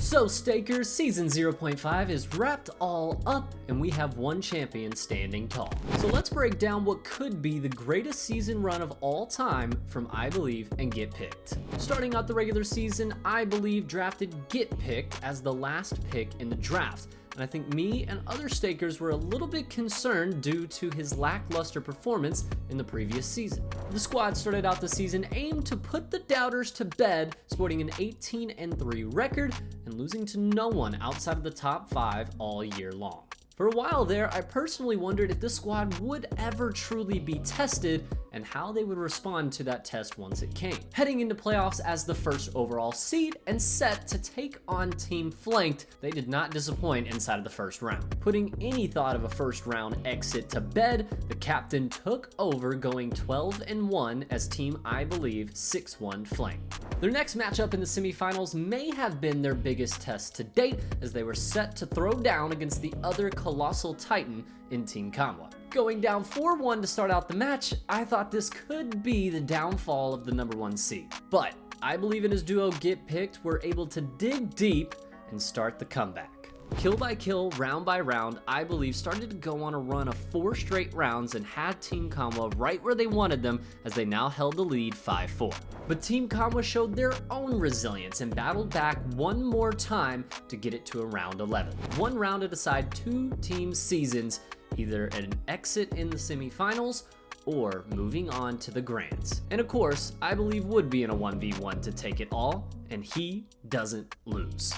So Stakers, Season 0.5 is wrapped all up and we have one champion standing tall. So let's break down what could be the greatest season run of all time from I Believe and Get Picked. Starting out the regular season, I Believe drafted Get Picked as the last pick in the draft. And I think me and other stakers were a little bit concerned due to his lackluster performance in the previous season. The squad started out the season aimed to put the doubters to bed, sporting an 18-3 record and losing to no one outside of the top 5 all year long. For a while there, I personally wondered if this squad would ever truly be tested and how they would respond to that test once it came. Heading into playoffs as the first overall seed and set to take on Team Flanked, they did not disappoint inside of the first round. Putting any thought of a first round exit to bed, the captain took over, going 12-1 as Team I Believe 6-1 Flanked. Their next matchup in the semifinals may have been their biggest test to date, as they were set to throw down against the other colossal titan in Team Conwa. Going down 4-1 to start out the match, I thought this could be the downfall of the #1 seed. But I Believe in his duo Get Picked were able to dig deep and start the comeback. Kill by kill, round by round, I Believe started to go on a run of 4 straight rounds and had Team Conwa right where they wanted them, as they now held the lead 5-4. But Team Conwa showed their own resilience and battled back one more time to get it to a round 11. One round to decide 2 team seasons, either an exit in the semifinals or moving on to the grands. And of course, I Believe would be in a 1v1 to take it all, and he doesn't lose.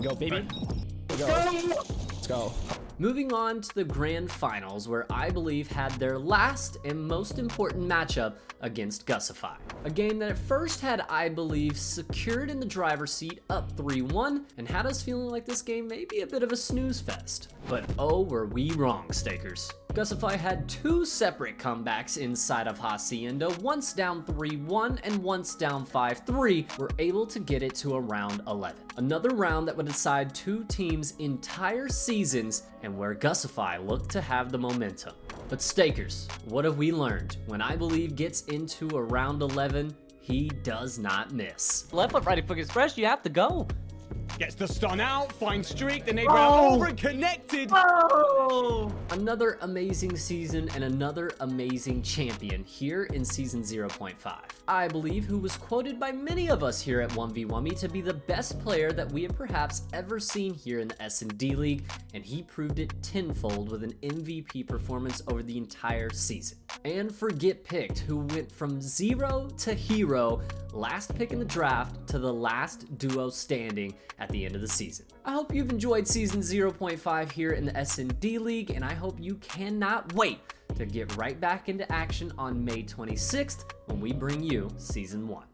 Go, baby. Go. Let's go. Moving on to the grand finals, where I Believe had their last and most important matchup against Gussify. A game that at first had I Believe secured in the driver's seat up 3-1 and had us feeling like this game may be a bit of a snooze fest. But oh, were we wrong, stakers. Gussify had 2 separate comebacks inside of Hacienda, once down 3-1 and once down 5-3, were able to get it to a round 11. Another round that would decide 2 teams' entire seasons and where Gussify looked to have the momentum. But stakers, what have we learned? When I Believe gets into a round 11, he does not miss. Left foot, right foot express, you have to go. Gets the stun out, fine streak, the nade round over and connected. Oh! Another amazing season and another amazing champion here in Season 0.5. I Believe, who was quoted by many of us here at 1v1me to be the best player that we have perhaps ever seen here in the S&D League, and he proved it tenfold with an MVP performance over the entire season. And for Get Picked, who went from 0 to hero, last pick in the draft to the last duo standing at the end of the season. I hope you've enjoyed Season 0.5 here in the S&D League, and I hope you cannot wait to get right back into action on May 26th when we bring you Season 1.